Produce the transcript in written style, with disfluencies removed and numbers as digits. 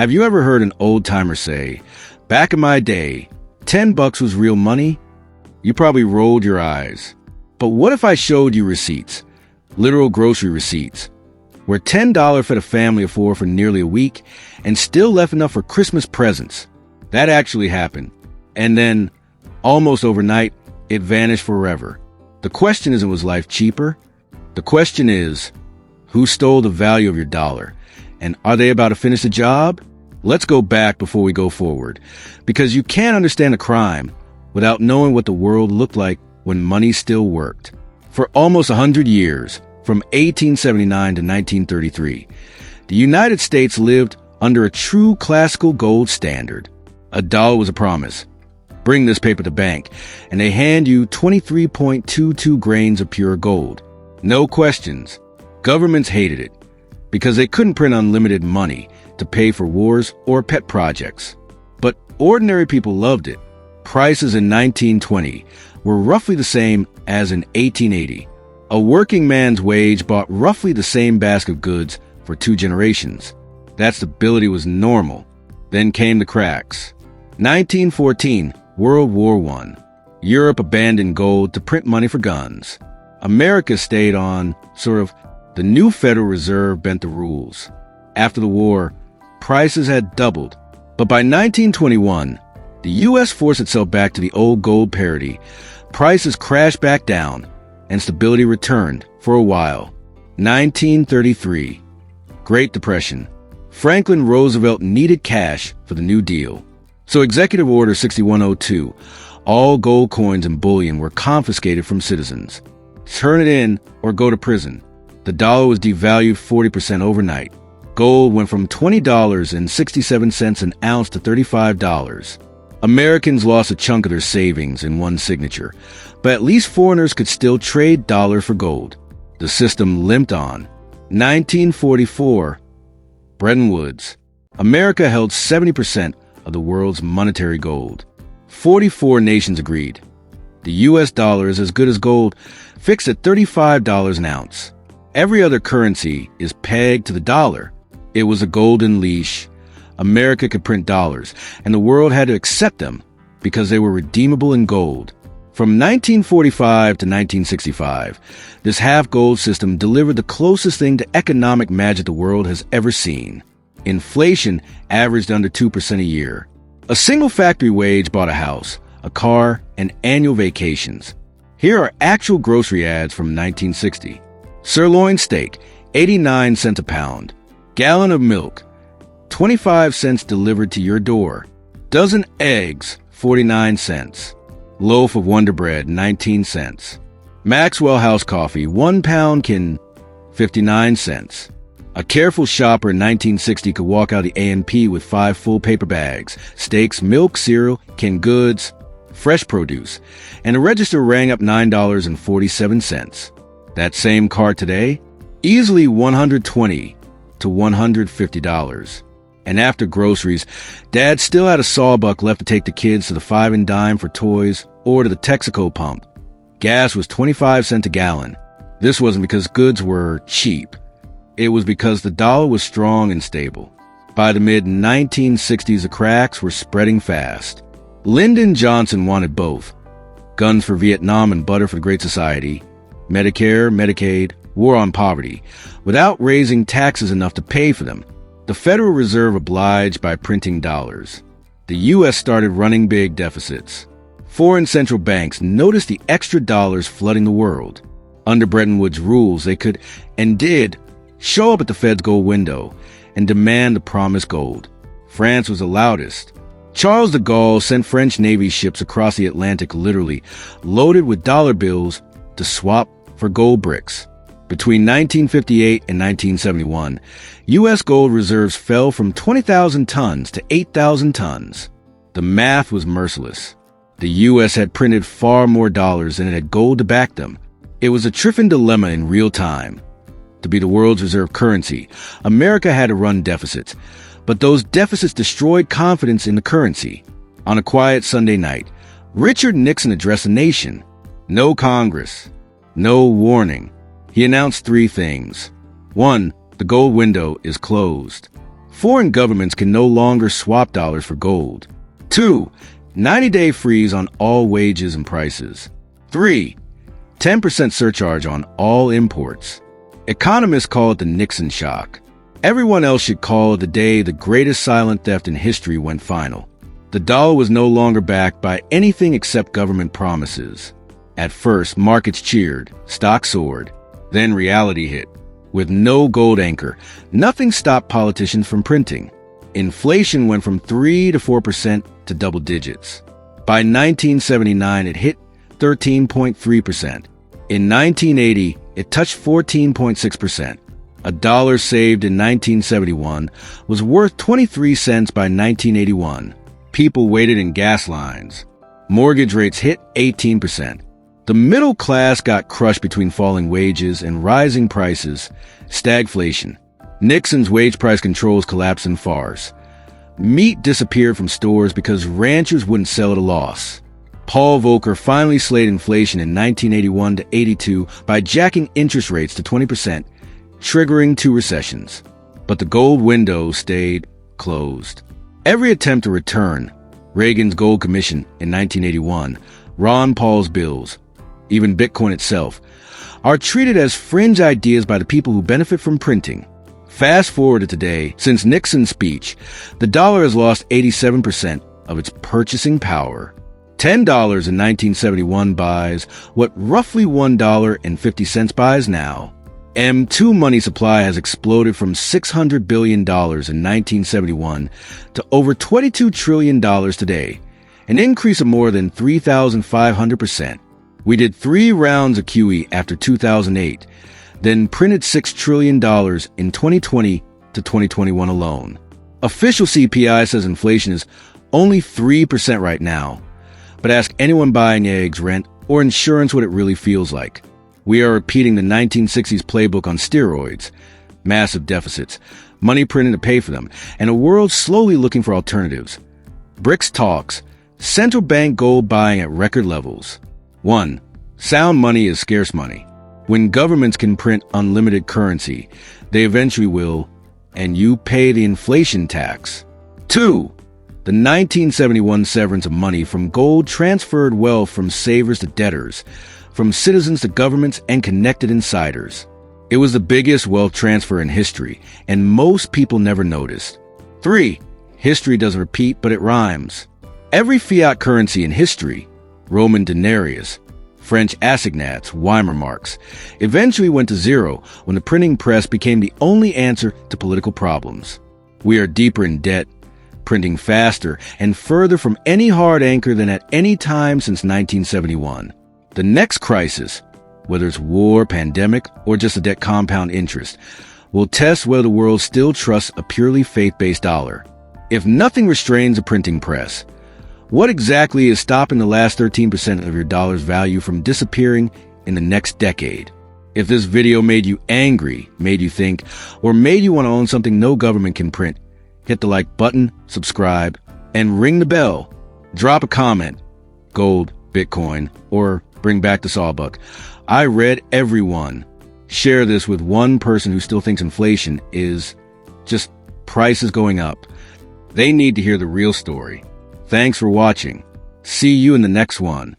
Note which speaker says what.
Speaker 1: Have you ever heard an old-timer say, "Back in my day, $10 was real money"? You probably rolled your eyes. But what if I showed you receipts, literal grocery receipts, where $10 fed a family of four for nearly a week and still left enough for Christmas presents? That actually happened. And then, almost overnight, it vanished forever. The question isn't, was life cheaper? The question is, who stole the value of your dollar? And are they about to finish the job? Let's go back before we go forward, because you can't understand a crime without knowing what the world looked like when money still worked. For almost 100 years, from 1879 to 1933, the United States lived under a true classical gold standard. A dollar was a promise. Bring this paper to bank, and they hand you 23.22 grains of pure gold. No questions. Governments hated it because they couldn't print unlimited money to pay for wars or pet projects. But ordinary people loved it. Prices in 1920 were roughly the same as in 1880. A working man's wage bought roughly the same basket of goods for 2 generations. That stability was normal. Then came the cracks. 1914, World War I. Europe abandoned gold to print money for guns. America stayed on, the new Federal Reserve bent the rules. After the war, prices had doubled. But by 1921, the U.S. forced itself back to the old gold parity. Prices crashed back down, and stability returned for a while. 1933, Great Depression. Franklin Roosevelt needed cash for the New Deal. So Executive Order 6102, all gold coins and bullion were confiscated from citizens. Turn it in or go to prison. The dollar was devalued 40% overnight. Gold went from $20.67 an ounce to $35. Americans lost a chunk of their savings in one signature, but at least foreigners could still trade dollar for gold. The system limped on. 1944, Bretton Woods. America held 70% of the world's monetary gold. 44 nations agreed. The U.S. dollar is as good as gold, fixed at $35 an ounce. Every other currency is pegged to the dollar. It was a golden leash. America could print dollars, and the world had to accept them because they were redeemable in gold. From 1945 to 1965, this half-gold system delivered the closest thing to economic magic the world has ever seen. Inflation averaged under 2% a year. A single factory wage bought a house, a car, and annual vacations. Here are actual grocery ads from 1960. Sirloin steak, 89 cents a pound. Gallon of milk, 25 cents delivered to your door. Dozen eggs, 49 cents. Loaf of Wonder Bread, 19 cents. Maxwell House coffee, 1 pound can, 59 cents. A careful shopper in 1960 could walk out of the A&P with 5 full paper bags, steaks, milk, cereal, canned goods, fresh produce, and the register rang up $9.47. That same cart today, easily $120 to $150. And after groceries, Dad still had a Sawbuck left to take the kids to the 5 and dime for toys or to the Texaco pump. Gas was 25 cents a gallon. This wasn't because goods were cheap. It was because the dollar was strong and stable. By the mid-1960s, the cracks were spreading fast. Lyndon Johnson wanted both. Guns for Vietnam and butter for the Great Society. Medicare, Medicaid, war on poverty, without raising taxes enough to pay for them. The Federal Reserve obliged by printing dollars. The U.S. started running big deficits. Foreign central banks noticed the extra dollars flooding the world. Under Bretton Woods rules, they could, and did, show up at the Fed's gold window and demand the promised gold. France was the loudest. Charles de Gaulle sent French Navy ships across the Atlantic literally loaded with dollar bills to swap for gold bricks. Between 1958 and 1971, U.S. gold reserves fell from 20,000 tons to 8,000 tons. The math was merciless. The U.S. had printed far more dollars than it had gold to back them. It was a Triffin dilemma in real time. To be the world's reserve currency, America had to run deficits, but those deficits destroyed confidence in the currency. On a quiet Sunday night, Richard Nixon addressed the nation. No Congress. No warning. He announced 3 things. 1, the gold window is closed. Foreign governments can no longer swap dollars for gold. 2. 90-day freeze on all wages and prices. 3. 10% surcharge on all imports. Economists call it the Nixon Shock. Everyone else should call it the day the greatest silent theft in history went final. The dollar was no longer backed by anything except government promises. At first, markets cheered, stocks soared. Then reality hit. With no gold anchor, nothing stopped politicians from printing. Inflation went from 3 to 4% to double digits. By 1979, it hit 13.3%. In 1980, it touched 14.6%. A dollar saved in 1971 was worth 23 cents by 1981. People waited in gas lines. Mortgage rates hit 18%. The middle class got crushed between falling wages and rising prices. Stagflation. Nixon's wage price controls collapsed in farce. Meat disappeared from stores because ranchers wouldn't sell at a loss. Paul Volcker finally slayed inflation in 1981 to 82 by jacking interest rates to 20%, triggering 2 recessions. But the gold window stayed closed. Every attempt to return, Reagan's Gold Commission in 1981, Ron Paul's bills, even Bitcoin itself, are treated as fringe ideas by the people who benefit from printing. Fast forward to today, since Nixon's speech, the dollar has lost 87% of its purchasing power. $10 in 1971 buys what roughly $1.50 buys now. M2 money supply has exploded from $600 billion in 1971 to over $22 trillion today, an increase of more than 3,500%. We did 3 rounds of QE after 2008, then printed $6 trillion in 2020 to 2021 alone. Official CPI says inflation is only 3% right now, but ask anyone buying eggs, rent, or insurance what it really feels like. We are repeating the 1960s playbook on steroids. Massive deficits, money printed to pay for them, and a world slowly looking for alternatives. BRICS talks, central bank gold buying at record levels. 1. Sound money is scarce money. When governments can print unlimited currency, they eventually will, and you pay the inflation tax. 2. The 1971 severance of money from gold transferred wealth from savers to debtors, from citizens to governments and connected insiders. It was the biggest wealth transfer in history, and most people never noticed. 3. History doesn't repeat, but it rhymes. Every fiat currency in history, Roman denarius, French assignats, Weimar marks, eventually went to zero when the printing press became the only answer to political problems. We are deeper in debt, printing faster and further from any hard anchor than at any time since 1971. The next crisis, whether it's war, pandemic, or just a debt compound interest, will test whether the world still trusts a purely faith-based dollar. If nothing restrains a printing press, what exactly is stopping the last 13% of your dollar's value from disappearing in the next decade? If this video made you angry, made you think, or made you want to own something no government can print, hit the like button, subscribe, and ring the bell. Drop a comment, gold, Bitcoin, or bring back the Sawbuck. I read everyone. Share this with one person who still thinks inflation is just prices going up. They need to hear the real story. Thanks for watching. See you in the next one.